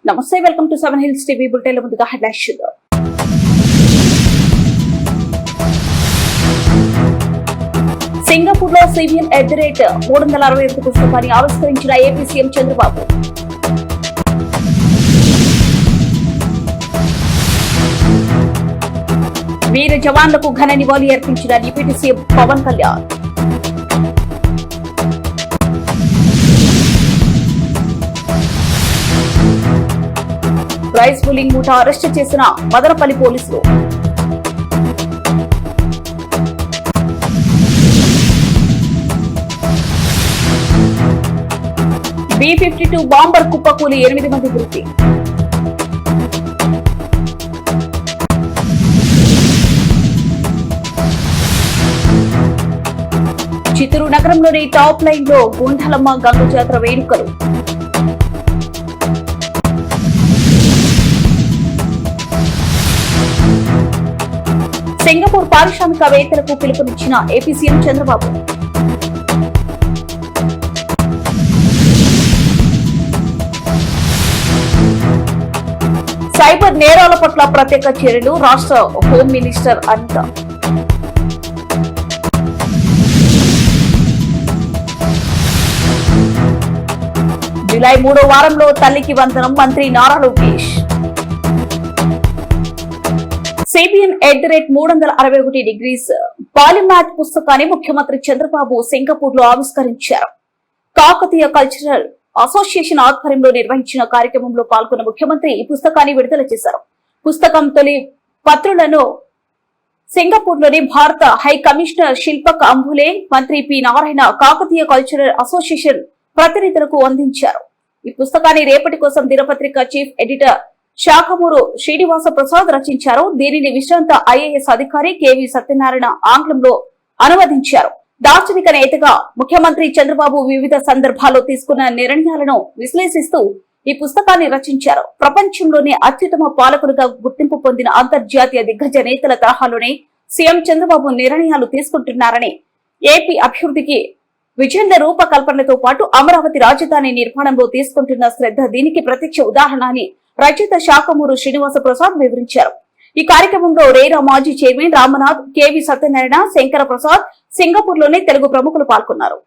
నమస్తే, welcome to 7 hills TV bulletin. ముందుగా headlines చూద్దాం. సింగపూర్ లో సిబిఎన్ @365 పుస్తకాన్ని ఆవిష్కరించిన ఏపీ సీఎం చంద్రబాబు. వీర జవాన్లకు ఘన నివాళి అర్పించిన deputy CM Pawan Kalyan. Rice pulling ముఠా అరెస్టు చేసిన మదనపల్లి పోలీసులు. B-52 బాంబర్ కుప్పకూలి 8 మంది మృతి. చిత్తూరు నగరంలోని టాప్ లైన్ లో గుండలమ్మ గంగ జాతర వేడుకలు. సింగపూర్ పారిశ్రామికవేత్తలకు పిలుపునిచ్చిన ఏపీ సీఎం చంద్రబాబు. సైబర్ నేరాల పట్ల ప్రత్యేక చర్యలు రాష్ట్ర హోం మినిస్టర్ అనిత. జూలై 3వ వారంలో తల్లికి వందనం మంత్రి నారా లోకేష్. సిబిఎన్ @361 పాలిమాథ్ పుస్తకాన్ని ముఖ్యమంత్రి చంద్రబాబు సింగపూర్ లో ఆవిష్కరించారు. కాకతీయ కల్చరల్ అసోసియేషన్ ఆధ్వర్యంలో నిర్వహించిన కార్యక్రమంలో పాల్గొన్న ముఖ్యమంత్రి ఈ పుస్తకాన్ని విడుదల చేశారు. పుస్తకం తొలి పత్రులను సింగపూర్ లోని భారత హై కమిషనర్ శిల్పక్ అంబులే, మంత్రి P Narayana, Kakatiya cultural association ప్రతినిధులకు అందించారు. ఈ పుస్తకాన్ని రేపటి కోసం దినపత్రిక చీఫ్ ఎడిటర్ శాఖమూరు శ్రీనివాస ప్రసాద్ రచించారు. దీనిని విశ్రాంత ఐఏఎస్ అధికారి కెవి సత్యనారాయణ ఆంగ్లంలో అనువదించారు. దార్శనిక నేతగా ముఖ్యమంత్రి చంద్రబాబు వివిధ సందర్భాల్లో తీసుకున్న నిర్ణయాలను విశ్లేషిస్తూ ఈ పుస్తకాన్ని రచించారు. ప్రపంచంలోనే అత్యుత్తమ పాలకులుగా గుర్తింపు పొందిన అంతర్జాతీయ దిగ్గజ నేతల తరహాలోనే సీఎం చంద్రబాబు నిర్ణయాలు తీసుకుంటున్నారని, ఏపీ అభివృద్ధికి విజేంద్ర రూపకల్పనతో పాటు అమరావతి రాజధాని నిర్మాణంలో తీసుకుంటున్న శ్రద్ధ దీనికి ప్రత్యక్ష ఉదాహరణ అని రచయిత శాఖమూరు శ్రీనివాస ప్రసాద్ వివరించారు. ఈ కార్యక్రమంలో రేరా మాజీ చైర్మన్ రామనాథ్, కెవి సత్యనారాయణ, శంకర ప్రసాద్, సింగపూర్ లోని తెలుగు ప్రముఖులు పాల్గొన్నారు.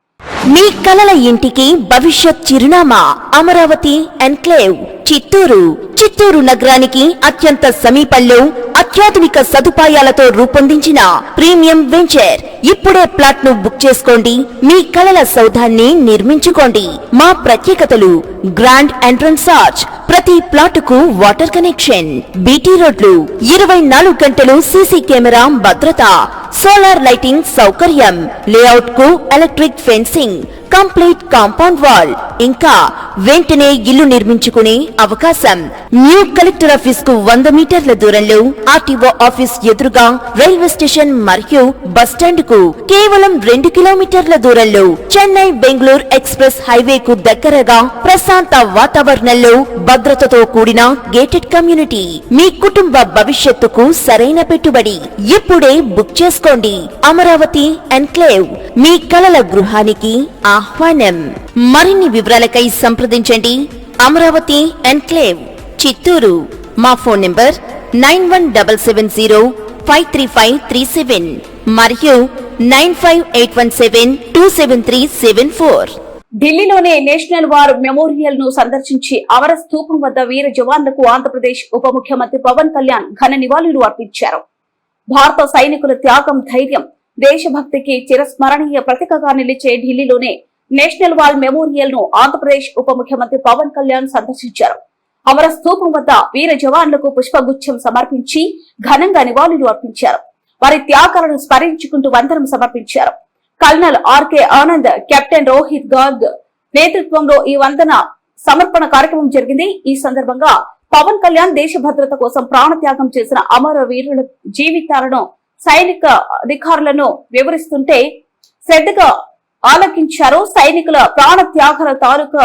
మీ కలల ఇంటికి భవిష్యత్ చిరునామా అమరావతి ఎన్క్లేవ్ చిత్తూరు. చిత్తూరు నగరానికి అత్యంత సమీపంలో అత్యాధునిక సదుపాయాలతో రూపొందించిన ప్రీమియం వెంచర్. ఇప్పుడే ప్లాట్ ను బుక్ చేసుకోండి, మీ కలల సౌధాన్ని నిర్మించుకోండి. మా ప్రత్యేకతలు: గ్రాండ్ ఎంట్రన్స్ ఆర్చ్, ప్రతి ప్లాటుకు వాటర్ కనెక్షన్, బీటీ రోడ్లు, 24 గంటలు సీసీ కెమెరా భద్రత, సోలార్ లైటింగ్ సౌకర్యం, లేఅవుట్ కు electric fencing, complete compound wall, ఇంకా వెంటనే ఇల్లు నిర్మించుకునే అవకాశం. న్యూ కలెక్టర్ ఆఫీస్ కు 100 మీటర్ల దూరంలో, ఆర్టీఓ ఆఫీస్ ఎదురుగా రైల్వే స్టేషన్ మరియు బస్టాండ్ కు కేవలం 2 కిలోమీటర్ల దూరంలో, చెన్నై బెంగళూరు ఎక్స్ప్రెస్ హైవే కు దగ్గరగా, ప్రశాంత వాతావరణంలో, భద్రతతో కూడిన గేటెడ్ కమ్యూనిటీ. మీ కుటుంబ భవిష్యత్తుకు సరైన పెట్టుబడి. ఇప్పుడే బుక్ చేసుకోండి. అమరావతి ఎన్క్లేవ్, మీ కలల గృహానికి ఆహ్వానం. మరిన్ని వివరాలకై సంప్రదించండి. అమరావతి ఎన్క్లేవ్ చిత్తూరు. మా ఫోన్ నంబర్ 9177053537 మరియు 9581727374. ఢిల్లీలోని నేషనల్ వార్ మెమోరియల్ ను సందర్శించి అమర స్థూపం వద్ద వీర జవాన్లకు ఆంధ్రప్రదేశ్ ఉప ముఖ్యమంత్రి పవన్ కళ్యాణ్ ఘన నివాళులు అర్పించారు. భారత సైనికుల త్యాగం, ధైర్యం, దేశభక్తికి చిరస్మరణీయ ప్రతీకగా నిలిచే ఢిల్లీలోనే నేషనల్ వార్ మెమోరియల్ ను ఆంధ్రప్రదేశ్ ఉప ముఖ్యమంత్రి పవన్ కళ్యాణ్ సందర్శించారు. అమర స్థూపం వద్ద వీర జవాన్లకు పుష్పగుచ్చం సమర్పించి ఘనంగా నివాళులు అర్పించారు. వారి త్యాగాలను స్మరించుకుంటూ వందనం సమర్పించారు. కల్నల్ ఆర్కే ఆనంద్, కెప్టెన్ రోహిత్ గార్గ్ నేతృత్వంలో ఈ వందన సమర్పణ కార్యక్రమం జరిగింది. ఈ సందర్భంగా పవన్ కళ్యాణ్ దేశ భద్రత కోసం ప్రాణత్యాగం చేసిన అమర వీరుల జీవితాలను, సైనిక అధికారులను వివరిస్తుంటే శ్రద్ధగా ఆలకించారు. సైనికుల ప్రాణ త్యాగాల తాలూకా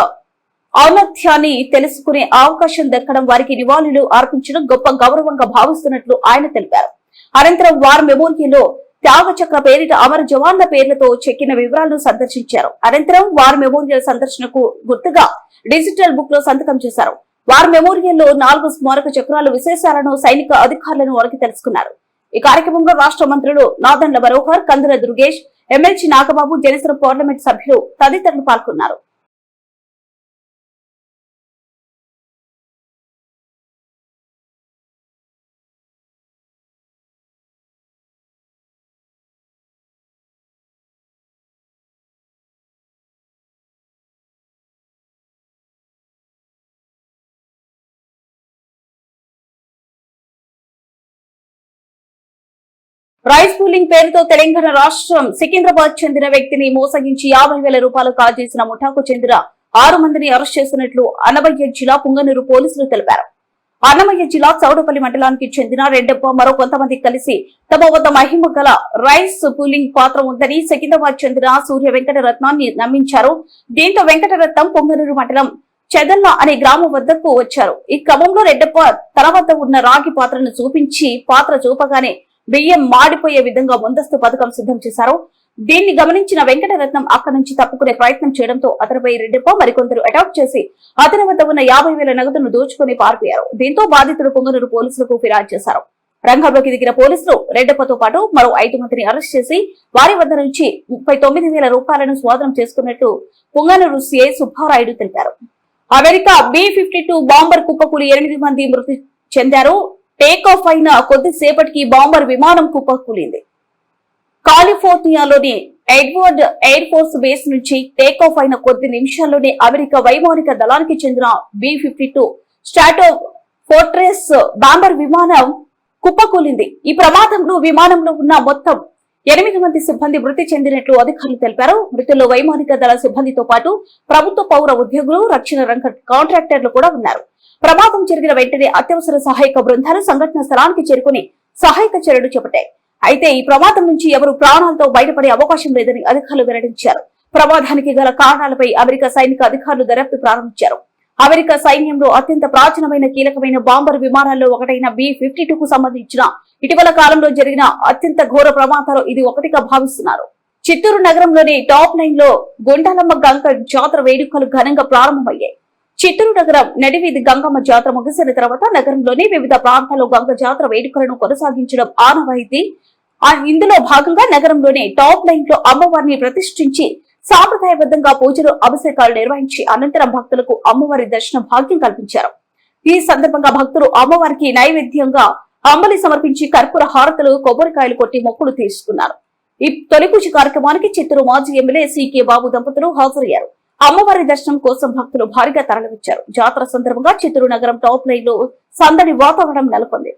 ఔన్నత్యాన్ని తెలుసుకునే అవకాశం దక్కడం వారికి నివాళులు అర్పించడం గొప్ప గౌరవంగా భావిస్తున్నట్లు ఆయన తెలిపారు. అనంతరం వార్ మెమోరియల్లో త్యాగ చక్ర పేరిట అమర జవాన్ల పేర్లతో చెక్కిన వివరాలను సందర్శించారు. అనంతరం వార్ మెమోరియల్ సందర్శనకు గుర్తుగా డిజిటల్ బుక్ లో సంతకం చేశారు. వారి మెమోరియల్లో 4 స్మారక చక్రాలు విశేషాలను సైనిక అధికారులను వారికి తెలుసుకున్నారు. ఈ కార్యక్రమంలో రాష్ట్ర మంత్రులు నాదెండ్ల మనోహర్, కందుల దుర్గేష్, ఎమ్మెల్సీ నాగబాబు, జనసేన పార్లమెంట్ సభ్యులు తదితరులు పాల్గొన్నారు. రైస్ పూలింగ్ పేరుతో తెలంగాణ రాష్ట్రం సికింద్రాబాద్ చెందిన వ్యక్తిని మోసగించి 50,000 రూపాయలు కాజేసిన ముఠాకు చెందిన 6 మందిని అరెస్ట్ చేసినట్లు అన్నమయ్య జిల్లా పుంగనూరు పోలీసులు తెలిపారు. అన్నమయ్య జిల్లా చౌడపల్లి మండలానికి చెందిన రెడ్డప్ప మరో కొంతమంది కలిసి తమ వద్ద మహిమ గల రైస్ పూలింగ్ పాత్ర ఉందని సికింద్రాబాద్ చెందిన సూర్య వెంకటరత్నాన్ని నమ్మించారు. దీంతో వెంకటరత్నం పుంగనూరు మండలం చెదల్ల అనే గ్రామం వద్దకు వచ్చారు. ఈ క్రమంలో రెడ్డప్ప తన వద్ద ఉన్న రాగి పాత్రను చూపించి పాత్ర చూపగానే బియ్యం మాడిపోయే విధంగా ముందస్తు పథకం సిద్ధం చేశారు. దీన్ని గమనించిన వెంకటరత్నం అక్కడి నుంచి తప్పుకునే ప్రయత్నం చేయడంతో అతనిపై రెడ్డప్ప మరికొందరు అటాక్ చేసి అతని వద్ద ఉన్న 50,000 నగదును దోచుకుని పారిపోయారు. దీంతో బాధితుడు పుంగనూరు పోలీసులకు ఫిర్యాదు చేశారు. రంగంలోకి దిగిన పోలీసులు రెడ్డప్పతో పాటు మరో 5 మందిని అరెస్ట్ చేసి వారి వద్ద నుంచి 39,000 రూపాయలను స్వాధీనం చేసుకున్నట్టు పుంగనూరు సిఐ సుబ్బారాయుడు తెలిపారు. అమెరికా B-52 బాంబర్ కుప్పకూలి 8 మంది మృతి చెందారు. టేక్ ఆఫ్ అయిన కొద్దిసేపటికి బాంబర్ విమానం కుప్పకూలింది. కాలిఫోర్నియాలోని ఎడ్వర్డ్ ఎయిర్ ఫోర్స్ బేస్ నుంచి టేక్ ఆఫ్ అయిన కొద్ది నిమిషాల్లోనే అమెరికా వైమానిక దళానికి చెందిన B-52 స్ట్రాటో ఫోర్ట్రెస్ బాంబర్ విమానం కుప్పకూలింది. ఈ ప్రమాదంలో విమానంలో ఉన్న మొత్తం 8 మంది సిబ్బంది మృతి చెందినట్లు అధికారులు తెలిపారు. మృతుల్లో వైమానిక దళ సిబ్బందితో పాటు ప్రభుత్వ పౌర ఉద్యోగులు, రక్షణ రంగ కాంట్రాక్టర్లు కూడా ఉన్నారు. ప్రమాదం జరిగిన వెంటనే అత్యవసర సహాయక బృందాలు సంఘటన స్థలానికి చేరుకుని సహాయక చర్యలు చేపట్టాయి. అయితే ఈ ప్రమాదం నుంచి ఎవరు ప్రాణాలతో బయటపడే అవకాశం లేదని అధికారులు వెల్లడించారు. ప్రమాదానికి గల కారణాలపై అమెరికా సైనిక అధికారులు దర్యాప్తు ప్రారంభించారు. అమెరికా సైన్యంలో అత్యంత ప్రాచీనమైన కీలకమైన బాంబర్ విమానాల్లో ఒకటైన B-52 కు సంబంధించిన ఇటీవల కాలంలో జరిగిన అత్యంత ఘోర ప్రమాదాలు ఇది ఒకటిగా భావిస్తున్నారు. చిత్తూరు నగరంలోని టాప్ లైన్ లో గుండాలమ్మ గంగ జాతర వేడుకలు ఘనంగా ప్రారంభమయ్యాయి. చిత్తూరు నగరం నడివీధి గంగమ్మ జాతర ముగిసిన తర్వాత నగరంలోని వివిధ ప్రాంతాల్లో గంగ జాతర వేడుకలను కొనసాగించడం ఆనవాయితీ. ఇందులో భాగంగా నగరంలోని టాప్ లైన్ లో అమ్మవారిని ప్రతిష్ఠించి సాంప్రదాయబద్ధంగా పూజలు, అభిషేకాలు నిర్వహించి అనంతరం భక్తులకు అమ్మవారి దర్శన భాగ్యం కల్పించారు. ఈ సందర్భంగా భక్తులు అమ్మవారికి నైవేద్యంగా అంబలి సమర్పించి కర్పూర హారతులు, కొబ్బరికాయలు కొట్టి మొక్కులు తీసుకున్నారు. ఈ తొలి పూజ కార్యక్రమానికి చిత్తూరు మాజీ ఎమ్మెల్యే CK బాబు దంపతులు హాజరయ్యారు. అమ్మవారి దర్శనం కోసం భక్తులు భారీగా తరలివచ్చారు. జాతర సందర్భంగా చిత్తూరు నగరం టాప్ లైన్ లో సందడి వాతావరణం నెలకొంది.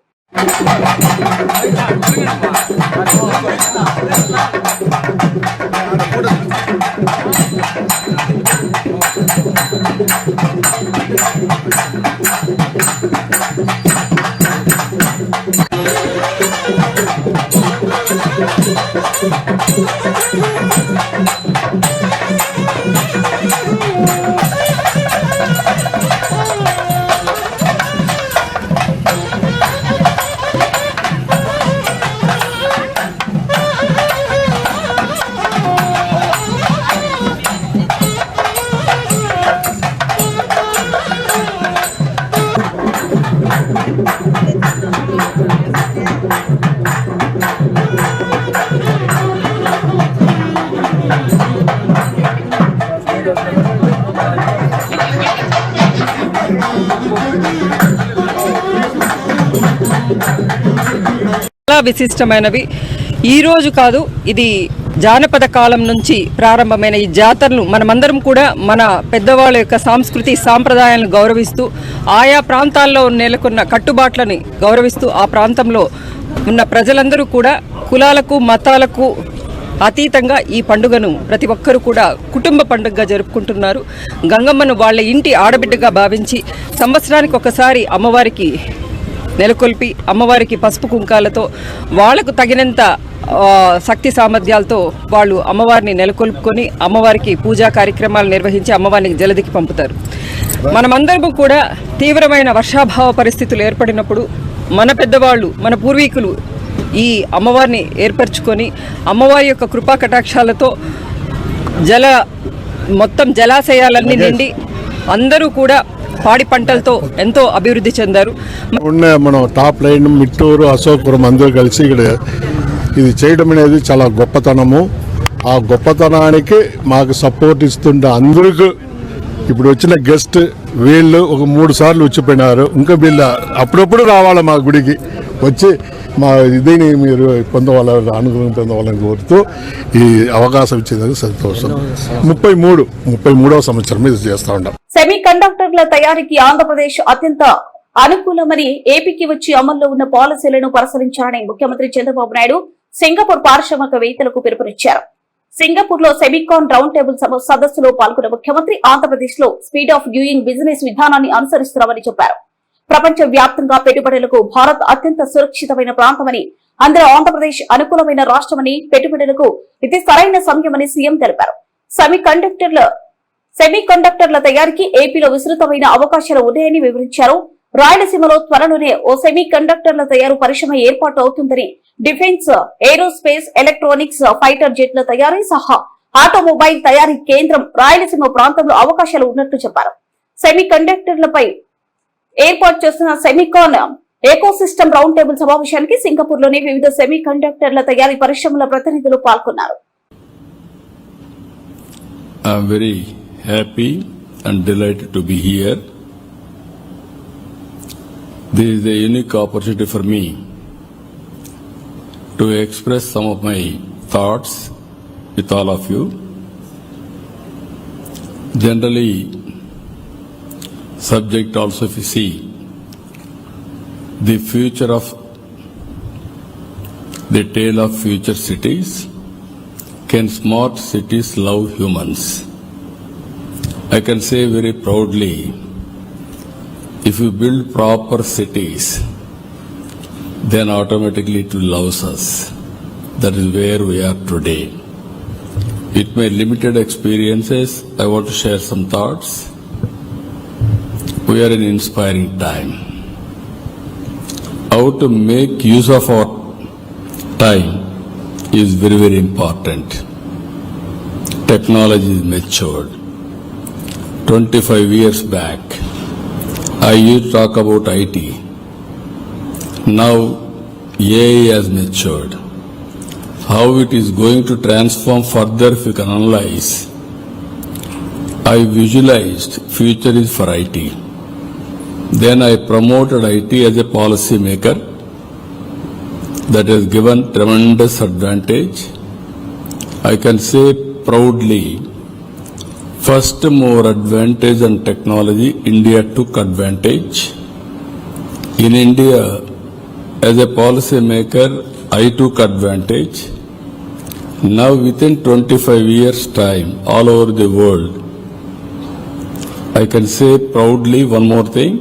చాలా విశిష్టమైనవి. ఈ రోజు కాదు, ఇది జానపద కాలం నుంచి ప్రారంభమైన ఈ జాతరలు మనమందరం కూడా మన పెద్దవాళ్ళ యొక్క సంస్కృతి సాంప్రదాయాలను గౌరవిస్తూ, ఆయా ప్రాంతాల్లో నెలకొన్న కట్టుబాట్లని గౌరవిస్తూ, ఆ ప్రాంతంలో ఉన్న ప్రజలందరూ కూడా కులాలకు మతాలకు అతీతంగా ఈ పండుగను ప్రతి ఒక్కరూ కూడా కుటుంబ పండుగగా జరుపుకుంటున్నారు. గంగమ్మను వాళ్ళ ఇంటి ఆడబిడ్డగా భావించి సంవత్సరానికి ఒకసారి అమ్మవారికి నెలకొల్పి అమ్మవారికి పసుపు కుంకాలతో వాళ్లకు తగినంత శక్తి సామర్థ్యాలతో వాళ్ళు అమ్మవారిని నెలకొల్పుకొని అమ్మవారికి పూజా కార్యక్రమాలు నిర్వహించి అమ్మవారిని జలదికి పంపుతారు. మనమందరము కూడా తీవ్రమైన వర్షాభావ పరిస్థితులు ఏర్పడినప్పుడు మన పెద్దవాళ్ళు, మన పూర్వీకులు ఈ అమ్మవారిని ఏర్పరచుకొని అమ్మవారి యొక్క కృపా కటాక్షాలతో మొత్తం జలాశయాలన్నీ నిండి అందరూ కూడా పాడి పంటలతో ఎంతో అభివృద్ధి చెందారు. మనం టాప్ లైన్ మిట్టూరు అశోక్పురం అందరూ కలిసి ఇక్కడ ఇది చేయడం అనేది చాలా గొప్పతనము. ఆ గొప్పతనానికి మాకు సపోర్ట్ ఇస్తుంటే అందరికీ ఇప్పుడు వచ్చిన గెస్ట్ వీళ్ళు ఒక 3 సార్లు వచ్చిపోయినారు. ఇంకా వీళ్ళు అప్పుడప్పుడు రావాలి మా గుడికి వచ్చి మా ఇదిని మీరు పొందవాలని అనుగ్రహం పొందవాలని కోరుతూ ఈ అవకాశం ఇచ్చేందుకు సంతోషం. 33వ సంవత్సరం ఇది చేస్తా ఉంటాం. సెమీ కండక్టర్ల తయారీకి ఆంధ్రప్రదేశ్ అత్యంత అనుకూలమని ఏపీకి వచ్చి అమల్లో ఉన్న పాలసీలను పరిశీలించాలని ముఖ్యమంత్రి చంద్రబాబు నాయుడు సింగపూర్ పారిశ్రామికవేత్తలకు పిలుపునిచ్చారు. సింగపూర్ లో సెమికాన్ రౌండ్ టేబుల్ సదస్సులో పాల్గొన్న ముఖ్యమంత్రి ఆంధ్రప్రదేశ్ లో స్పీడ్ ఆఫ్ డూయింగ్ బిజినెస్ విధానాన్ని అనుసరిస్తున్నామని చెప్పారు. ప్రపంచ వ్యాప్తంగా పెట్టుబడులకు భారత్ అత్యంత సురక్షితమైన ప్రాంతమని, అందులో ఆంధ్రప్రదేశ్ అనుకూలమైన రాష్ట్రమని, పెట్టుబడులకు ఇది సరైన సమయమని సీఎం తెలిపారు. సెమీ కండక్టర్ల తయారీకి ఏపీలో విస్తృతమైన అవకాశాలు ఉన్నాయని వివరించారు. రాయలసీమలో త్వరలోనే ఓ సెమీ కండక్టర్ల తయారు పరిశ్రమ ఏర్పాటు అవుతుందని, డిఫెన్స్, ఏరోస్పేస్, ఎలక్ట్రానిక్స్, ఫైటర్ జెట్ల తయారీ సహా ఆటోమొబైల్ తయారీ కేంద్రం రాయలసీమ ప్రాంతంలో అవకాశాలు ఉన్నట్లు చెప్పారు. సెమీ కండక్టర్లపై ఏర్పాటు చేస్తున్న సెమికాన్ ఎకోసిస్టమ్ రౌండ్ టేబుల్ సమావేశానికి సింగపూర్ లోని వివిధ సెమీ కండక్టర్ల తయారీ పరిశ్రమల ప్రతినిధులు పాల్గొన్నారు. I'm very happy and delighted to be here. This is a unique opportunity for me to express some of my thoughts with all of you. Generally, subject also if you see, the future of the tale of future cities, can smart cities love humans? I can say very proudly, if you build proper cities, then automatically it will love us. That is where we are today. With my limited experiences, I want to share some thoughts. We are in inspiring time. How to make use of our time is very, very important. Technology is matured. 25 years back, I used to talk about IT. Now, AI has matured. How it is going to transform further if you can analyze. I visualized future is for IT. Then I promoted IT as a policy maker. That has given tremendous advantage. I can say proudly, first mover advantage on technology, India took advantage. In India, as a policy maker, I took advantage. Now within 25 years time, all over the world, I can say proudly one more thing,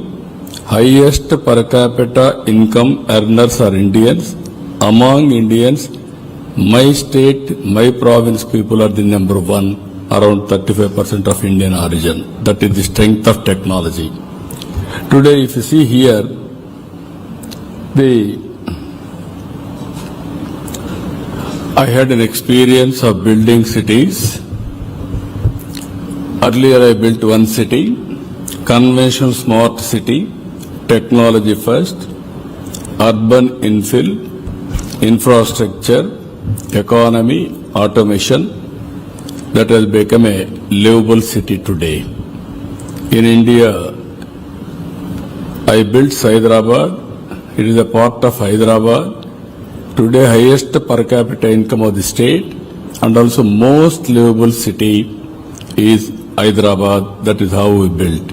highest per capita income earners are Indians. Among Indians, my state, my province people are the number one, around 35% of Indian origin. That is the strength of technology. Today, if you see here, I had an experience of building cities. Earlier, I built one city, conventional smart city, technology first, urban infill, infrastructure, economy, automation, that has become a livable city today. In India, I built Hyderabad. It is a part of Hyderabad. Today, highest per capita income of the state and also most livable city is Hyderabad. That is how we built.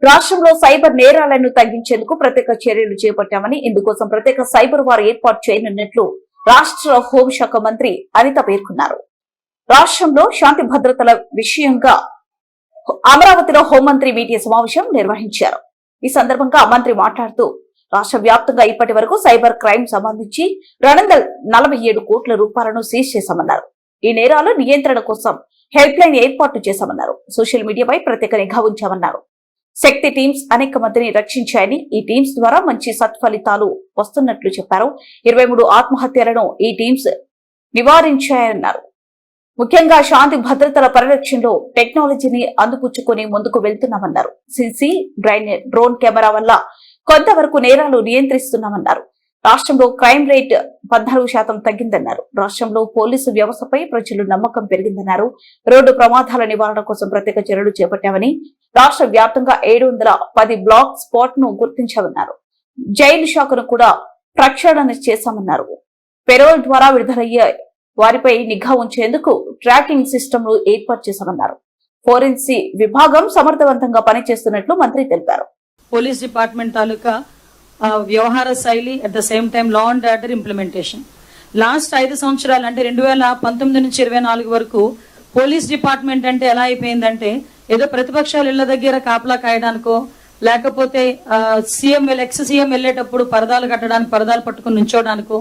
రాష్ట్రంలో cyber నేరాలను తగ్గించేందుకు ప్రత్యేక చర్యలు చేపట్టామని, ఇందుకోసం ప్రత్యేక cyber war ఏర్పాటు చేయనున్నట్లు రాష్ట్ర హోంశాఖ మంత్రి అనిత పేర్కొన్నారు. రాష్ట్రంలో శాంతి భద్రతల విషయంగా అమరావతిలో హోంమంత్రి మీడియా సమావేశం నిర్వహించారు. ఈ సందర్భంగా మంత్రి మాట్లాడుతూ, రాష్ట్ర వ్యాప్తంగా ఇప్పటి వరకు సైబర్ క్రైమ్ సంబంధించి 247 కోట్ల రూపాయలను సీజ్ చేశామన్నారు. ఈ నేరాల నియంత్రణ కోసం హెల్ప్ లైన్ ఏర్పాటు చేశామన్నారు. సోషల్ మీడియాపై ప్రత్యేక నిఘా ఉంచామన్నారు. శక్తి టీమ్స్ అనేక మందిని రక్షించాయని, ఈ టీమ్స్ ద్వారా మంచి సత్ఫలితాలు వస్తున్నట్లు చెప్పారు. 23 ఆత్మహత్యలను ఈ టీమ్స్ నివారించాయన్నారు. ముఖ్యంగా శాంతి భద్రతల పరిరక్షణలో టెక్నాలజీని అందిపుచ్చుకుని ముందుకు వెళ్తున్నామన్నారు. సీసీ డ్రోన్ కెమెరా వల్ల కొంతవరకు నేరాలు నియంత్రిస్తున్నామన్నారు. రాష్ట్రంలో క్రైమ్ రేట్ 14% తగ్గిందన్నారు. రాష్ట్రంలో పోలీసు వ్యవస్థపై ప్రజలు నమ్మకం పెరిగిందన్నారు. రోడ్డు ప్రమాదాల నివారణ కోసం ప్రత్యేక చర్యలు చేపట్టామని, రాష్ట్ర వ్యాప్తంగా 710 బ్లాక్ స్పాట్ ను గుర్తించామన్నారు. జైలు శాఖను కూడా ప్రక్షాళన చేశామన్నారు. పెరోల్ ద్వారా విడుదలయ్యే వారిపై నిఘా ఉంచేందుకు ట్రాకింగ్ సిస్టమ్ ను ఏర్పాటు చేశామన్నారు. ఫోరెన్సి విభాగం సమర్థవంతంగా పనిచేస్తున్నట్లు మంత్రి తెలిపారు. పోలీస్ డిపార్ట్మెంట్ తాలూకా వ్యవహార శైలి at the same time law and order implementation last 5 సంవత్సరాలు అంటే 2019 నుంచి 24 వరకు పోలీస్ డిపార్ట్మెంట్ అంటే ఎలా అయిపోయిందంటే ఏదో ప్రతిపక్షాలు ఇళ్ల దగ్గర కాపలా కాయడానికో లేకపోతే ఎక్స్ సీఎం వెళ్ళేటప్పుడు పరదాలు కట్టడానికి పరదాలు పట్టుకుని నుంచోడానికో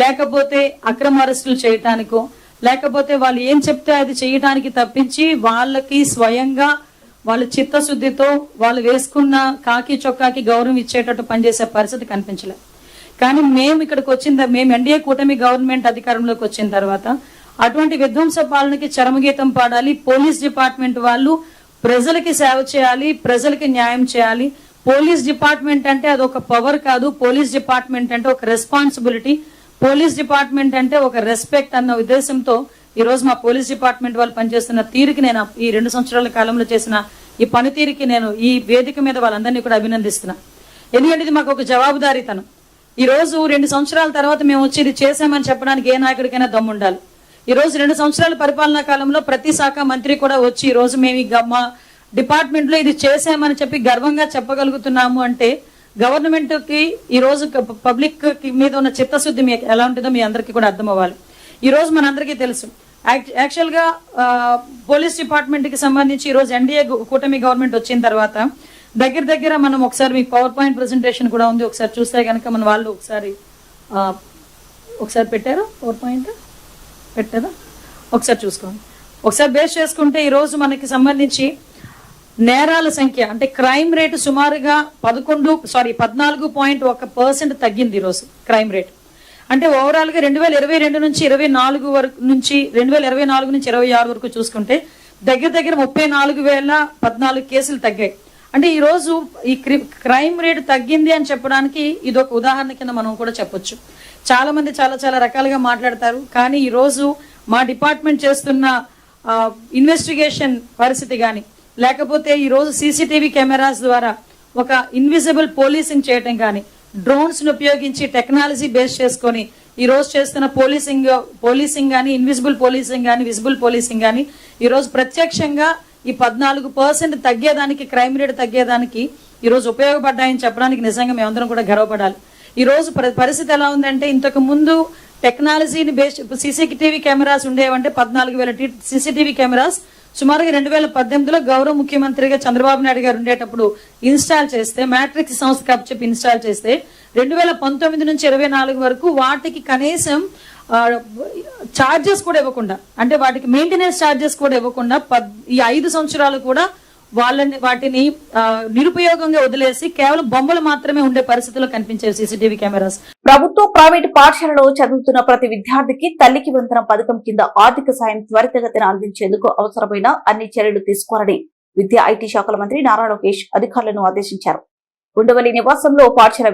లేకపోతే అక్రమ అరెస్టులు చేయటానికో లేకపోతే వాళ్ళు ఏం చెప్తే అది చేయడానికి తప్పించి వాళ్ళకి స్వయంగా వాళ్ళ చిత్తశుద్ధితో వాళ్ళు వేసుకున్న కాకి చొక్కాకి గౌరవం ఇచ్చేటట్టు పనిచేసే పరిస్థితి కనిపించలేదు. కానీ మేము ఎన్డీఏ కూటమి గవర్నమెంట్ అధికారంలోకి వచ్చిన తర్వాత అటువంటి విధ్వంస పాలనకి చరమగీతం పాడాలి. పోలీస్ డిపార్ట్మెంట్ వాళ్ళు ప్రజలకి సేవ చేయాలి, ప్రజలకి న్యాయం చేయాలి. పోలీస్ డిపార్ట్మెంట్ అంటే అది ఒక పవర్ కాదు, పోలీస్ డిపార్ట్మెంట్ అంటే ఒక రెస్పాన్సిబిలిటీ, పోలీస్ డిపార్ట్మెంట్ అంటే ఒక రెస్పెక్ట్ అన్న ఉద్దేశంతో ఈ రోజు మా పోలీస్ డిపార్ట్మెంట్ వాళ్ళు పనిచేస్తున్న తీరుకి నేను ఈ 2 సంవత్సరాల కాలంలో చేసిన ఈ పనితీరుకి నేను ఈ వేదిక మీద వాళ్ళందరినీ కూడా అభినందిస్తున్నా. ఎందుకంటే ఇది మాకు ఒక జవాబుదారీతనం. ఈ రోజు 2 సంవత్సరాల తర్వాత మేము వచ్చి ఇది చేశామని చెప్పడానికి ఏ నాయకుడికైనా దమ్ము ఉండాలి. ఈ రోజు 2 సంవత్సరాల పరిపాలనా కాలంలో ప్రతి శాఖ మంత్రి కూడా వచ్చి ఈ రోజు మేము మా డిపార్ట్మెంట్ లో ఇది చేశామని చెప్పి గర్వంగా చెప్పగలుగుతున్నాము అంటే గవర్నమెంట్ కి ఈ రోజు పబ్లిక్ మీద ఉన్న చిత్తశుద్ధి మీకు ఎలా ఉంటుందో మీ అందరికీ కూడా అర్థం అవ్వాలి. ఈ రోజు మనందరికీ తెలుసు యాక్చువల్ గా పోలీస్ డిపార్ట్మెంట్ కి సంబంధించి ఈ రోజు ఎన్డీఏ కూటమి గవర్నమెంట్ వచ్చిన తర్వాత దగ్గర మనం ఒకసారి మీకు పవర్ పాయింట్ ప్రెజెంటేషన్ కూడా ఉంది, ఒకసారి చూస్తే కనుక మన వాళ్ళు ఒకసారి పెట్టారా పవర్ పాయింట్ పెట్టారా ఒకసారి చూసుకోండి. ఒకసారి బేస్ చేసుకుంటే ఈ రోజు మనకి సంబంధించి నేరాల సంఖ్య అంటే క్రైమ్ రేటు సుమారుగా 14.1% తగ్గింది. ఈరోజు క్రైమ్ రేట్ అంటే ఓవరాల్ గా 2022 నుంచి 24 వరకు నుంచి 2024 నుంచి 26 వరకు చూసుకుంటే దగ్గర 34,014 కేసులు తగ్గాయి. అంటే ఈ రోజు ఈ క్రైమ్ రేట్ తగ్గింది అని చెప్పడానికి ఇది ఒక ఉదాహరణ కింద మనం కూడా చెప్పొచ్చు. చాలా మంది చాలా రకాలుగా మాట్లాడతారు. కానీ ఈ రోజు మా డిపార్ట్మెంట్ చేస్తున్న ఇన్వెస్టిగేషన్ పరిస్థితి కానీ లేకపోతే ఈ రోజు సీసీటీవీ కెమెరాస్ ద్వారా ఒక ఇన్విజిబుల్ పోలీసింగ్ చేయటం కానీ డ్రోన్స్ ను ఉపయోగించి టెక్నాలజీ బేస్ చేసుకొని ఈ రోజు చేస్తున్న పోలీసింగ్ కానీ ఇన్విజిబుల్ పోలీసింగ్ కానీ విజిబుల్ పోలీసింగ్ కానీ ఈ రోజు ప్రత్యక్షంగా ఈ 14% తగ్గేదానికి క్రైమ్ రేట్ తగ్గేదానికి ఈ రోజు ఉపయోగపడ్డాయని చెప్పడానికి నిజంగా మేమందరం కూడా గర్వపడాలి. ఈ రోజు పరిస్థితి ఎలా ఉందంటే ఇంతకు ముందు టెక్నాలజీని బేస్ సీసీటీవీ కెమెరాస్ ఉండేవంటే 14,000 సీసీటీవీ కెమెరాస్ సుమారుగా 2018లో గౌరవ ముఖ్యమంత్రిగా చంద్రబాబు నాయుడు గారు ఉండేటప్పుడు ఇన్స్టాల్ చేస్తే మ్యాట్రిక్స్ సంస్థ చెప్పి ఇన్స్టాల్ చేస్తే 2019 నుంచి 24 వరకు వాటికి కనీసం చార్జెస్ కూడా ఇవ్వకుండా అంటే వాటికి మెయింటెనెన్స్ చార్జెస్ కూడా ఇవ్వకుండా ఈ 5 సంవత్సరాలు కూడా వాటిని నిరుపయోగంగా వదిలేసి కేవలం బొమ్మలు మాత్రమే ఉండే పరిస్థితుల్లో కనిపించే సీసీటీవీ కెమెరాస్. ప్రభుత్వ ప్రైవేటు పాఠశాలలో చదువుతున్న ప్రతి విద్యార్థికి తల్లికి వందనం పథకం కింద ఆర్థిక సాయం త్వరితగతిన అందించేందుకు అవసరమైన అన్ని చర్యలు తీసుకోవాలని విద్యా ఐటీ శాఖల మంత్రి నారా లోకేష్ అధికారులను ఆదేశించారు. ఉండవల్లి నివాసంలో పాఠశాల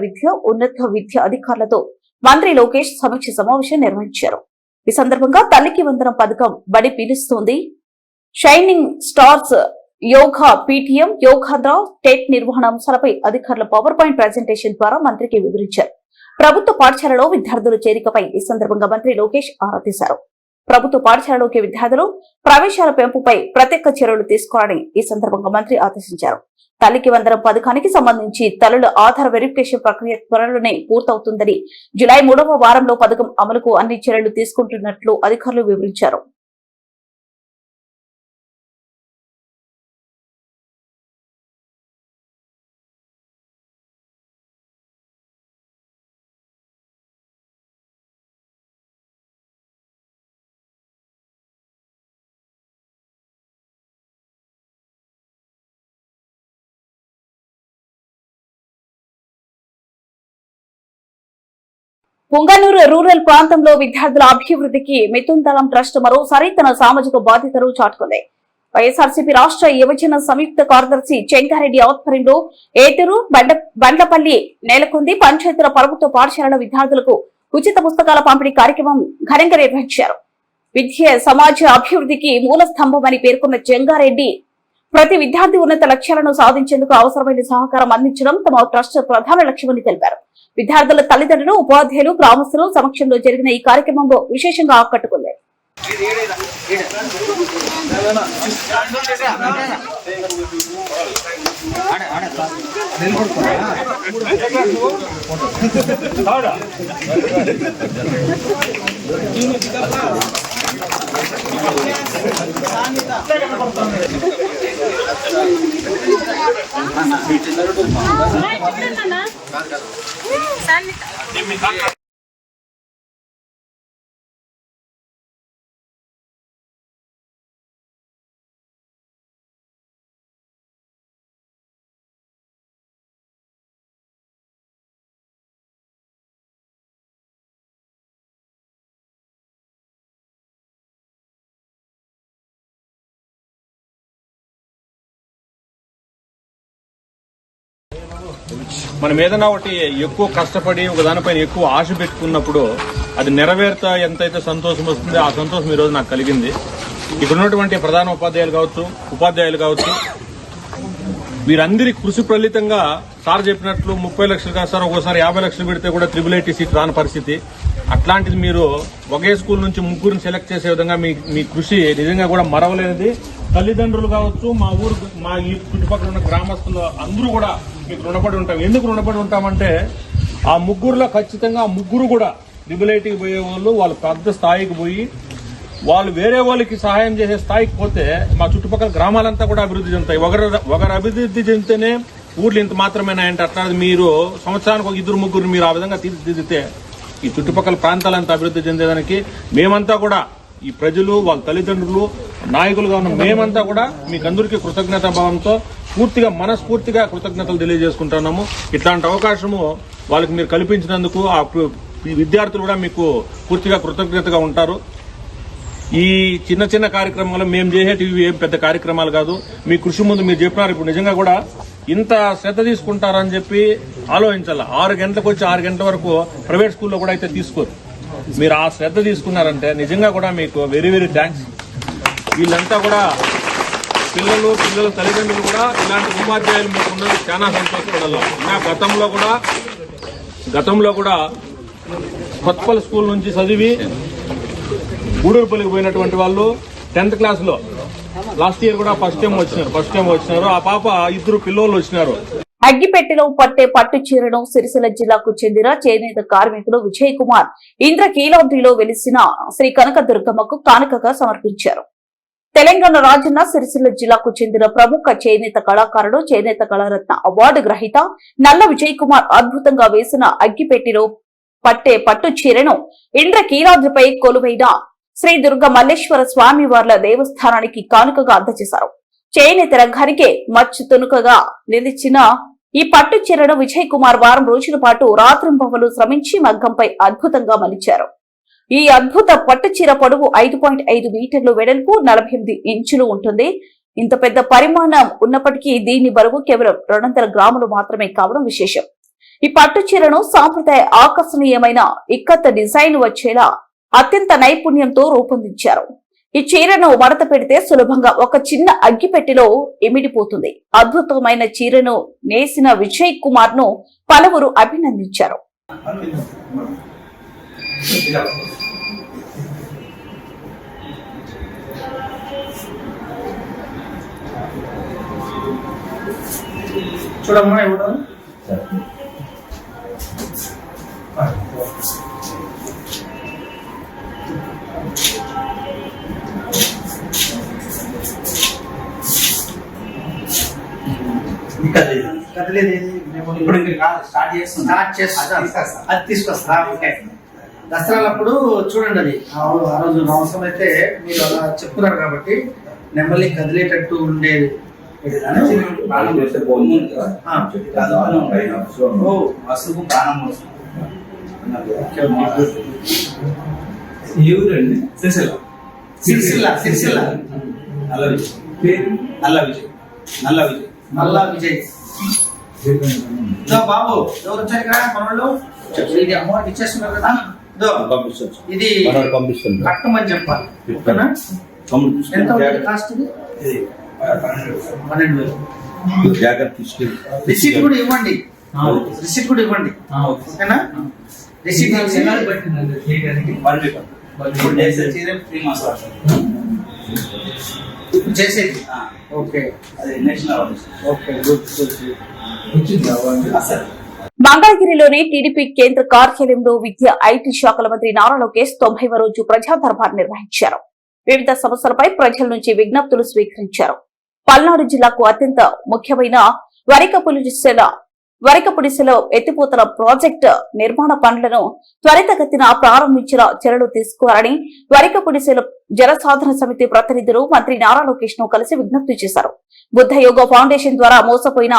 ఉన్నత విద్య అధికారులతో మంత్రి లోకేష్ సమీక్ష సమావేశం నిర్వహించారు. ఈ సందర్భంగా తల్లికి వందనం పథకం బడి పిలుస్తోంది, shining stars yoga PTM Yogandhra TET నిర్వహణ అంశాలపై అధికారుల పవర్ పాయింట్ ప్రెజెంటేషన్ ద్వారా మంత్రికి వివరించారు. ప్రభుత్వ పాఠశాలలో విద్యార్థుల చేరికపై ఈ సందర్భంగా మంత్రి లోకేష్ ఆరా తీశారు. ప్రభుత్వ పాఠశాలలోకి విద్యార్థులు ప్రవేశాల పెంపుపై ప్రత్యేక చర్యలు తీసుకోవాలని ఈ సందర్భంగా మంత్రి ఆదేశించారు. తల్లికి వందనం పథకానికి సంబంధించి తల్లుల ఆధార్ వెరిఫికేషన్ ప్రక్రియ త్వరలోనే పూర్తవుతుందని, జులై 3వ వారంలో పథకం అమలుకు అన్ని చర్యలు తీసుకుంటున్నట్లు అధికారులు వివరించారు. పుంగనూరు రూరల్ ప్రాంతంలో విద్యార్థుల అభివృద్ధికి మిథున్ దళం ట్రస్ట్ మరోసారి తన సామాజిక బాధ్యతను చాటుకుంది. వైఎస్ఆర్సీపీ రాష్ట్ర యువజన సంయుక్త కార్యదర్శి చెంగారెడ్డి ఆధ్వర్యంలో ఏటూరు బండ్లపల్లి నేలకొంది పంచాయతీల ప్రభుత్వ పాఠశాలల విద్యార్థులకు ఉచిత పుస్తకాల పంపిణీ కార్యక్రమం ఘనంగా నిర్వహించారు. విద్య సమాజ అభివృద్ధికి మూల స్తంభమని పేర్కొన్న చెంగారెడ్డి ప్రతి విద్యార్థి ఉన్నత లక్ష్యాలను సాధించేందుకు అవసరమైన సహకారం అందించడం తమ ట్రస్ట్ ప్రధాన లక్ష్యమని తెలిపారు. విద్యార్థుల తల్లిదండ్రులు, ఉపాధ్యాయులు, గ్రామస్తులు సమక్షంలో జరిగిన ఈ కార్యక్రమంలో విశేషంగా ఆకట్టుకుంది. మనం ఏదైనా ఒకటి ఎక్కువ కష్టపడి ఒక దానిపైన ఎక్కువ ఆశ పెట్టుకున్నప్పుడు అది నెరవేరుతా ఎంతైతే సంతోషం వస్తుందో ఆ సంతోషం ఈ రోజు నాకు కలిగింది. ఇక్కడ ఉన్నటువంటి ప్రధాన ఉపాధ్యాయులు కావచ్చు వీరందరి కృషి ఫలితంగా సార్ చెప్పినట్లు 30 లక్షలు కాదు సార్, ఒక్కోసారి 50 లక్షలు పెడితే కూడా IIIT సీట్ రాని పరిస్థితి. అట్లాంటిది మీరు ఒకే స్కూల్ నుంచి ముగ్గురిని సెలెక్ట్ చేసే విధంగా మీ కృషి నిజంగా కూడా మరవలేనిది. తల్లిదండ్రులు కావచ్చు, మా ఈ చుట్టుపక్కల ఉన్న గ్రామస్తులు అందరూ కూడా మీకు రుణపడి ఉంటాం. ఎందుకు రుణపడి ఉంటామంటే ఆ ముగ్గురులో ఖచ్చితంగా ఆ ముగ్గురు కూడా IIITకి పోయే వాళ్ళు పెద్ద స్థాయికి పోయి వాళ్ళు వేరే వాళ్ళకి సహాయం చేసే స్థాయికి పోతే మా చుట్టుపక్కల గ్రామాలంతా కూడా అభివృద్ధి చెందుతాయి. ఒకరు అభివృద్ధి చెందితేనే ఊర్లు ఇంత మాత్రమేనా అంటే అట్లా మీరు సంవత్సరానికి ఒక 2-3 మీరు ఆ విధంగా తీర్చిదిద్దితే ఈ చుట్టుపక్కల ప్రాంతాలంతా అభివృద్ధి చెందేదానికి మేమంతా కూడా ఈ ప్రజలు, వాళ్ళ తల్లిదండ్రులు, నాయకులుగా ఉన్న మేమంతా కూడా మీకందరికీ కృతజ్ఞతా భావంతో మనస్ఫూర్తిగా కృతజ్ఞతలు తెలియజేసుకుంటున్నాము. ఇట్లాంటి అవకాశము వాళ్ళకి మీరు కల్పించినందుకు ఆ విద్యార్థులు కూడా మీకు పూర్తిగా కృతజ్ఞతగా ఉంటారు. ఈ చిన్న కార్యక్రమాలు మేము చేసేటివి ఏం పెద్ద కార్యక్రమాలు కాదు. మీ కృషి ముందు మీరు చెప్పినారు. ఇప్పుడు నిజంగా కూడా ఇంత శ్రద్ధ తీసుకుంటారని చెప్పి ఆలోచించాలి. 6 గంటలకు వచ్చి 6 గంటల వరకు ప్రైవేట్ స్కూల్లో కూడా అయితే తీసుకోరు. మీరు ఆ శ్రద్ధ తీసుకున్నారంటే నిజంగా కూడా మీకు వెరీ వెరీ థ్యాంక్స్. వీళ్ళంతా కూడా పిల్లల తల్లిదండ్రులు కూడా ఇలాంటి ఉపాధ్యాయులు మీకు ఉన్నది చాలా సంతోషపడాలి. ఇంకా గతంలో కూడా కొత్తపల్లి స్కూల్ నుంచి చదివి గూడూరుపల్లికి పోయినటువంటి వాళ్ళు 10th క్లాస్లో లాస్ట్ ఇయర్ కూడా ఫస్ట్ టైం వచ్చినారు. ఆ పాప 2 పిల్లోళ్ళు వచ్చినారు. అగ్గిపెట్టెలో పట్టే పట్టు చీరను సిరిసిల్ల జిల్లాకు చెందిన చేనేత కార్మికులు విజయ్ కుమార్ ఇంద్రకీలాద్రిలో వెలిసిన శ్రీ కనకదుర్గమ్మకు కానుకగా సమర్పించారు. తెలంగాణ రాజన్న సిరిసిల్ల జిల్లాకు చెందిన ప్రముఖ చేనేత కళాకారుడు, చేనేత కళారత్న అవార్డు గ్రహీత నల్ల విజయ్ కుమార్ అద్భుతంగా వేసిన అగ్గిపెట్టెలో పట్టే పట్టు చీరను ఇంద్రకీలాద్రిపై కొలువైన శ్రీ దుర్గ మల్లేశ్వర స్వామి వార్ల దేవస్థానానికి కానుకగా అందజేశారు. చేనేత రంగానికి మచ్చు తునుకగా నిలిచిన ఈ పట్టు చీరను విజయ్ కుమార్ వారం రోజుల పాటు రాత్రింబవలు శ్రమించి మగ్గంపై అద్భుతంగా మలిచారు. ఈ అద్భుత పట్టు చీర పొడవు 5.5 మీటర్లు, వెడల్పు 48 ఇంచులు ఉంటుంది. ఇంత పెద్ద పరిమాణం ఉన్నప్పటికీ దీని బరువు కేవలం 200 గ్రాములు మాత్రమే కావడం విశేషం. ఈ పట్టు చీరను సాంప్రదాయ ఆకర్షణీయమైన ఇక్కత్ డిజైన్ వచ్చేలా అత్యంత నైపుణ్యంతో రూపొందించారు. ఈ చీరను మడత పెడితే సులభంగా ఒక చిన్న అగ్గిపెట్టెలో ఇమిడిపోతుంది. అద్భుతమైన చీరను నేసిన విజయ్ కుమార్ ను పలువురు అభినందించారు. చూడమ్మా ఎవరు ఇప్పుడు స్టార్ట్ చేస్తా అది తీసుకొస్తా. ఓకే, దసరాలప్పుడు చూడండి అది ఆ రోజు అవసరం అయితే మీరు అలా చెప్తున్నారు కాబట్టి నెమ్మలి కదిలేటట్టు ఉండేది. ఊరండి సిరిసిల్ల నల్ల విజయ్ పేరు నల్ల విజయ్ బాబు ఎవరు వచ్చారు ఇక్కడ మనోళ్ళు ఇది అమౌంట్ ఇచ్చేస్తున్నారు కదా ఇది కట్టమని చెప్పాలి ఓకేనా? ఎంత కాస్ట్ ఇది 12,000. రిసీట్ కూడా ఇవ్వండి ఓకేనా? రిసీట్ చేసేది ఓకే గుడ్. మంగళగిరిలోని టీడీపీ కేంద్ర కార్యాలయంలో విద్య ఐటీ శాఖల మంత్రి నారా లోకేష్ 90వ రోజు ప్రజా దర్బార్ నిర్వహించారు. వివిధ సమస్యలపై ప్రజల నుంచి విజ్ఞప్తులు స్వీకరించారు. పల్నాడు జిల్లాకు అత్యంత ముఖ్యమైన వరికపుడిసెలో ఎత్తిపోతల ప్రాజెక్టు నిర్మాణ పనులను త్వరితగతిన ప్రారంభించిన చర్యలు తీసుకోవాలని వరికపుడిసెల జలసాధన సమితి ప్రతినిధులు మంత్రి నారా లోకేష్ ను కలిసి విజ్ఞప్తి చేశారు. బుద్ధ యోగ ఫౌండేషన్ ద్వారా మోసపోయిన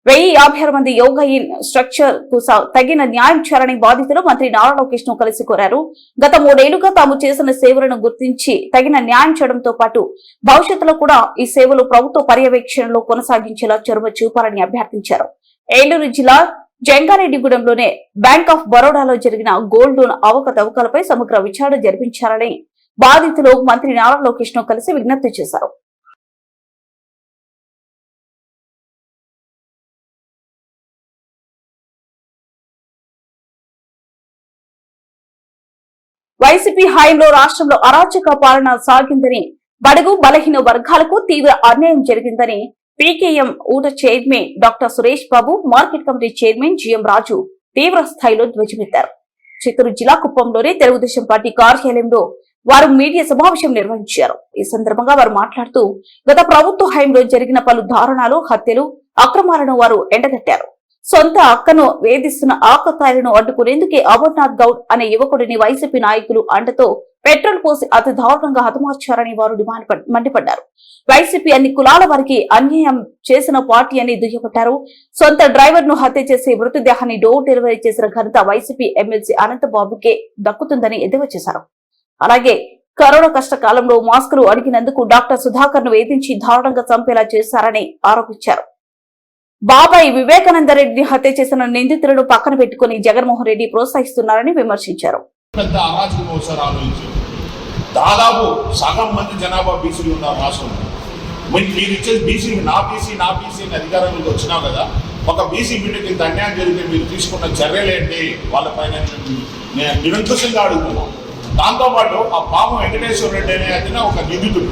1056 మంది యోగా ఇన్ స్ట్రక్చర్ కు తగిన న్యాయం చేయాలని బాధితులు మంత్రి నారా లోకేష్ ను కలిసి కోరారు. గత 3 ఏళ్లుగా తాము చేసిన సేవలను గుర్తించి తగిన న్యాయం చేయడంతో పాటు భవిష్యత్తులో కూడా ఈ సేవలు ప్రభుత్వ పర్యవేక్షణలో కొనసాగించేలా చొరవ చూపాలని అభ్యర్థించారు. ఏలూరు జిల్లా జంగారెడ్డిగూడెంలోనే బ్యాంక్ ఆఫ్ బరోడాలో జరిగిన గోల్డ్ లోన్ అవకతవకలపై సమగ్ర విచారణ జరిపించాలని బాధితులు మంత్రి నారా లోకేష్ ను కలిసి విజ్ఞప్తి చేశారు. వైసీపీ హయాంలో రాష్ట్రంలో అరాచక పాలన సాగిందని, బడుగు బలహీన వర్గాలకు తీవ్ర అన్యాయం జరిగిందని పీకేఎం ఊట chairman doctor Suresh Babu, market committee chairman GM రాజు తీవ్ర స్థాయిలో ధ్వజమెత్తారు. చిత్తూరు జిల్లా కుప్పంలోని తెలుగుదేశం పార్టీ కార్యాలయంలో వారు మీడియా సమావేశం నిర్వహించారు. ఈ సందర్భంగా వారు మాట్లాడుతూ గత ప్రభుత్వ హయాంలో జరిగిన పలు దారుణాలు, హత్యలు, అక్రమాలను వారు ఎండగట్టారు. సొంత అక్కను వేధిస్తున్న ఆకతాయిలను అడ్డుకునేందుకే అమర్నాథ్ గౌడ్ అనే యువకుడిని వైసీపీ నాయకులు అండతో పెట్రోల్ పోసి అతి దారుణంగా హతమార్చారని వారు మండిపడ్డారు. వైసీపీ అన్ని కులాల వారికి అన్యాయం చేసిన పార్టీ అని దుయ్యబట్టారు. సొంత డ్రైవర్ ను హత్య చేసి మృతదేహాన్ని డోర్ డెలివరీ చేసిన ఘనత వైసీపీ ఎమ్మెల్సీ అనంతబాబుకే దక్కుతుందని ఎద్దేవా చేశారు. అలాగే కరోనా కష్టకాలంలో మాస్కులు అడిగినందుకు డాక్టర్ సుధాకర్ ను వేధించి దారుణంగా చంపేలా చేశారని ఆరోపించారు. బాబాయ్ వివేకానంద రెడ్డిని హత్య చేసిన నిందితులను పక్కన పెట్టుకుని జగన్మోహన్ రెడ్డి ప్రోత్సహిస్తున్నారని విమర్శించారు. పెద్ద అరాచకం ఒకసారి ఆలోచించారు. దాదాపు సగం మంది జనాభా బీసీలు ఉన్నారు రాష్ట్రంలో. మీరు ఇచ్చేది బీసీ నా బీసీ అని అధికారంలోకి వచ్చినా కదా, ఒక బీసీ బిడ్డకి ఇంత అన్యాయం జరిగితే మీరు తీసుకున్న చర్యలేంటి వాళ్ళపైన నేను నిరంకుశంగా అడుగుతున్నాను. దాంతోపాటు ఆ పాము వెంకటేశ్వర రెడ్డి అనే అతను ఒక నిందితుడు,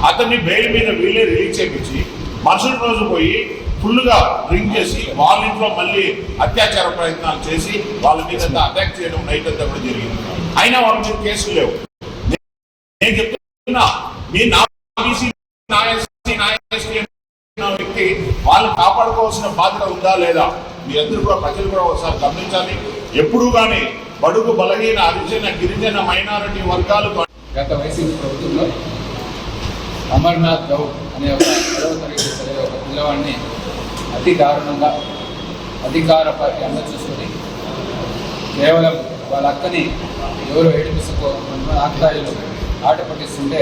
అతన్ని బెయిల్ మీద వీళ్ళే రిలీజ్ చేయించి మరుసటి రోజు పోయి ఫుల్గా డ్రింక్ చేసి వాళ్ళ ఇంట్లో మళ్ళీ అత్యాచార ప్రయత్నాలు చేసి వాళ్ళ మీద అటాక్ చేయడం నైట్ అంతా కూడా జరిగింది. అయినా వాళ్ళ మీద కేసులు లేవు. నేను చెప్తున్నా, మీ వ్యక్తి వాళ్ళని కాపాడుకోవాల్సిన బాధ్యత ఉందా లేదా మీరందరూ కూడా ప్రజలు కూడా ఒకసారి గమనించాలి. ఎప్పుడూ కానీ బడుగు బలహీన హరిజన గిరిజన మైనారిటీ వర్గాలు గత వైసీపీ ప్రభుత్వంలో అమర్నాథ్ గౌడ్ అనే ఒక 10వ తరగతి చదివే ఒక పిల్లవాడిని అతి దారుణంగా అధికార పార్టీ అంద చూసుకొని కేవలం వాళ్ళ అక్కని ఎవరు ఏడిపిసుకో ఆక్తాయిలు ఆట పట్టిస్తుంటే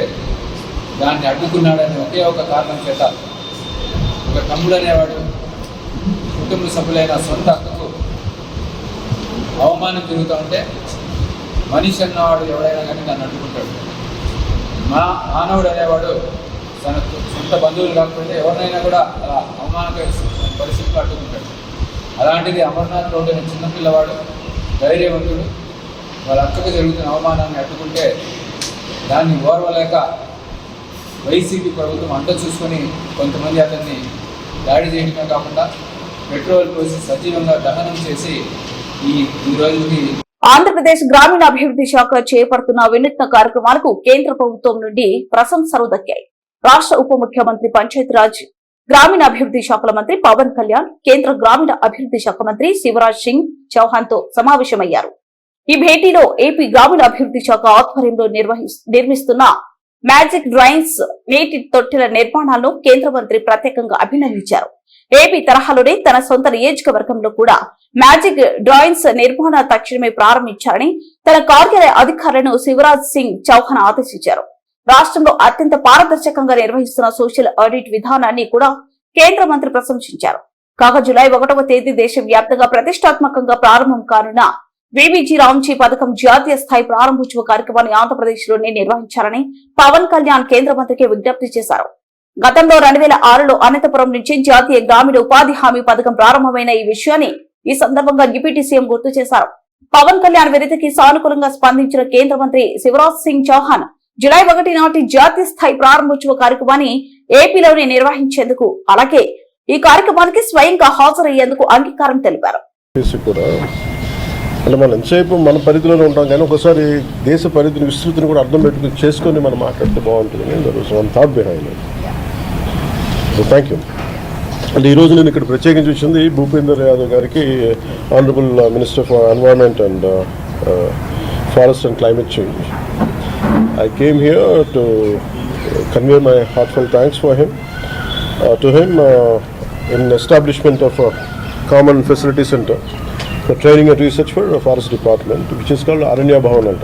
దాన్ని అడ్డుకున్నాడని ఒకే ఒక కారణం చేత ఒక తమ్ముడు అనేవాడు కుటుంబ సభ్యులైన సొంత అక్కకు అవమానం తిరుగుతూ ఉంటే మనిషి అన్నవాడు ఎవడైనా కానీ దాన్ని అడ్డుకుంటాడు. మానవుడు అనేవాడు తన సొంత బంధువులు కాకపోతే ఎవరినైనా కూడా అలా అవమానకర పరిస్థితులు అడ్డుకుంటాడు. అలాంటిది అమర్నాథ్ గౌడ్ అనే చిన్నపిల్లవాడు ధైర్యవంతుడు వాళ్ళ అక్కకు జరుగుతున్న అవమానాన్ని అడ్డుకుంటే దాన్ని ఓర్వలేక వైసీపీ ప్రభుత్వం అంట చూసుకొని కొంతమంది అతన్ని దాడి చేయడమే కాకుండా పెట్రోల్ పోసి సజీవంగా దహనం చేసి ఈ రోజుకి ఆంధ్రప్రదేశ్ గ్రామీణాభివృద్ధి శాఖ చేపడుతున్న వినూత్న కార్యక్రమాలకు కేంద్ర ప్రభుత్వం నుండి ప్రశంసలు దక్కాయి. రాష్ట్ర ఉప ముఖ్యమంత్రి పంచాయతీరాజ్ గ్రామీణాభివృద్ధి శాఖల మంత్రి పవన్ కళ్యాణ్ కేంద్ర గ్రామీణ అభివృద్ధి శాఖ మంత్రి శివరాజ్ సింగ్ చౌహాన్ తో సమావేశమయ్యారు. ఈ భేటీలో ఏపీ గ్రామీణాభివృద్ధి శాఖ ఆధ్వర్యంలో నిర్మిస్తున్న మ్యాజిక్ డ్రైన్స్ నీటి తొట్టెల నిర్మాణాలను కేంద్ర మంత్రి ప్రత్యేకంగా అభినందించారు. ఏపీ తరహాలోనే తన సొంత నియోజకవర్గంలో కూడా మ్యాజిక్ డ్రాయింగ్స్ నిర్మాణ తక్షణమే ప్రారంభించారని తన కార్యాలయ అధికారులను శివరాజ్ సింగ్ చౌహాన్ ఆదేశించారు. రాష్ట్రంలో అత్యంత పారదర్శకంగా నిర్వహిస్తున్న సోషల్ ఆడిట్ విధానాన్ని కూడా కేంద్ర మంత్రి ప్రశంసించారు. కాగా జులై 1వ తేదీ దేశవ్యాప్తంగా ప్రతిష్టాత్మకంగా ప్రారంభం కానున్న విబిజీ రామ్జీ పథకం జాతీయ స్థాయి ప్రారంభోత్సవ కార్యక్రమాన్ని ఆంధ్రప్రదేశ్ లోనే నిర్వహించాలని పవన్ కళ్యాణ్ కేంద్ర మంత్రికి విజ్ఞప్తి చేశారు. గతంలో 2006లో అనంతపురం నుంచి జాతీయ గ్రామీణ ఉపాధి హామీ పథకం ప్రారంభమైన ఈ విషయాన్ని ఈ సందర్భంగా డిప్యూటీ సీఎం గుర్తు చేశారు. పవన్ కళ్యాణ్ వినతికి సానుకూలంగా స్పందించిన కేంద్ర మంత్రి శివరాజ్ సింగ్ చౌహాన్ జులై 1 నాటి జాతీయ స్థాయి ప్రారంభోత్సవ కార్యక్రమాన్ని ఏపీలోనే నిర్వహించేందుకు అలాగే ఈ కార్యక్రమానికి స్వయంగా హాజరయ్యేందుకు అంగీకారం తెలిపారు. అంటే మనం ఎంతసేపు మన పరిధిలోనే ఉంటాం కానీ ఒకసారి దేశ పరిధిని విస్తృతిని కూడా అర్థం పెట్టుకుని చేసుకొని మనం మాట్లాడితే బాగుంటుంది. Thought behind it. So thank you. అంటే ఈరోజు నేను ఇక్కడ ప్రత్యేకించి వచ్చింది భూపేందర్ యాదవ్ గారికి, honourable minister for environment and forest and climate change. I came here to convey my heartfelt thanks to him in establishment of a common facility center for training and research for the forest department, which is called Aranya Bhavan.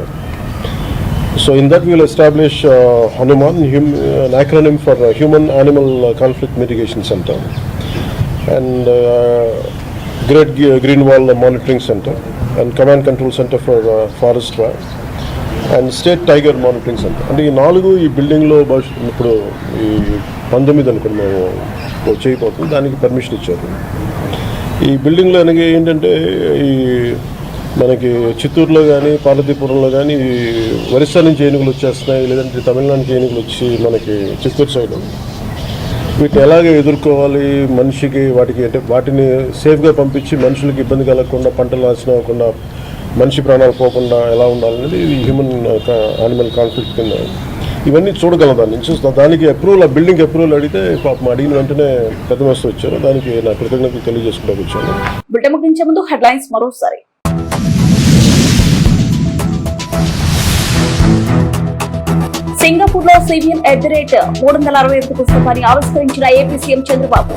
So in that we will establish Hanuman, an acronym for Human Animal Conflict Mitigation Center, and Great Green Wall Monitoring Center, and Command Control Center for Forest Fire, and state tiger monitoring centre. అంటే ఈ 4 ఈ బిల్డింగ్లో ఇప్పుడు ఈ 19 అనుకోండి మేము చేయబోతుంది, దానికి పర్మిషన్ ఇచ్చారు. ఈ బిల్డింగ్లో అనగా ఏంటంటే ఈ మనకి చిత్తూరులో కానీ పార్వతీపురంలో కానీ ఒరిస్సా నుంచి ఏనుగులు వచ్చేస్తున్నాయి, లేదంటే తమిళనాడు నుంచి ఏనుగులు వచ్చి మనకి చిత్తూరు సైడ్ వీటిని ఎలాగే ఎదుర్కోవాలి, మనిషికి వాటికి అంటే వాటిని సేఫ్గా పంపించి మనుషులకి ఇబ్బంది కలగకుండా, పంటలు నాశనం అవ్వకుండా, మనిషి ప్రాణాలు పోకుండా ఎలా ఉండాలనేది హ్యూమన్ యానిమల్ కాన్ఫ్లిక్ట్ కింద ఇవన్నీ చూడగలం. దాని నుంచి దానికి అప్రూవల్, ఆ బిల్డింగ్ అప్రూవల్ అడిగితే పాపం అడిగిన వెంటనే పెద్ద మస్తు వచ్చారు. దానికి నా కృతజ్ఞతలు తెలియజేసుకుంటూ వచ్చాను. బులెటిన్ ముగించే ముందు హెడ్లైన్స్ మరోసారి. సింగపూర్ లో CBN @365 పుస్తకాన్ని ఆవిష్కరించిన ఏపీ సీఎం చంద్రబాబు.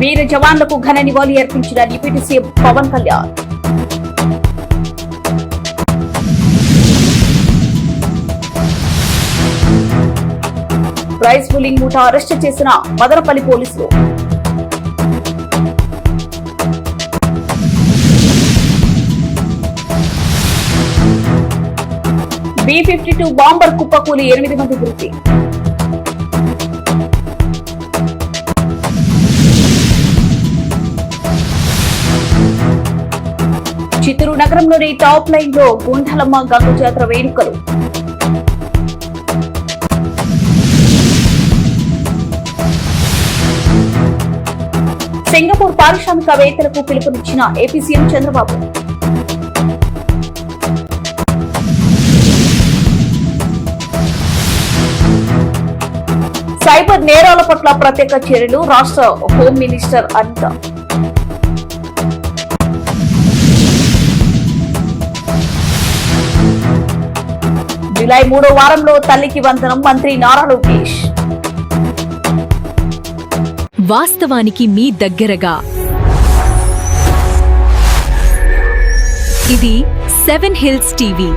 వీర జవాన్లకు ఘన నివాళి అర్పించిన deputy CM Pawan Kalyan. Rice pulling ముఠా అరెస్టు చేసిన మదనపల్లి పోలీసులు. B-52 బాంబర్ కుప్పకూలి 8 మంది మృతి. చిత్తూరు నగరంలోని టాప్ లైన్ లో గుండలమ్మ గంగ జాతర వేడుకలు. సింగపూర్ పారిశ్రామికవేత్తలకు పిలుపునిచ్చిన ఏపీ సీఎం చంద్రబాబు. సైబర్ నేరాల పట్ల ప్రత్యేక చర్యలు రాష్ట్ర హోం మినిస్టర్ అనిత. జులై 3వ వారంలో తల్లికి వందనం మంత్రి నారా లోకేష్. వాస్తవానికి మీ దగ్గరగా ఇది 7 హిల్స్ టీవీ.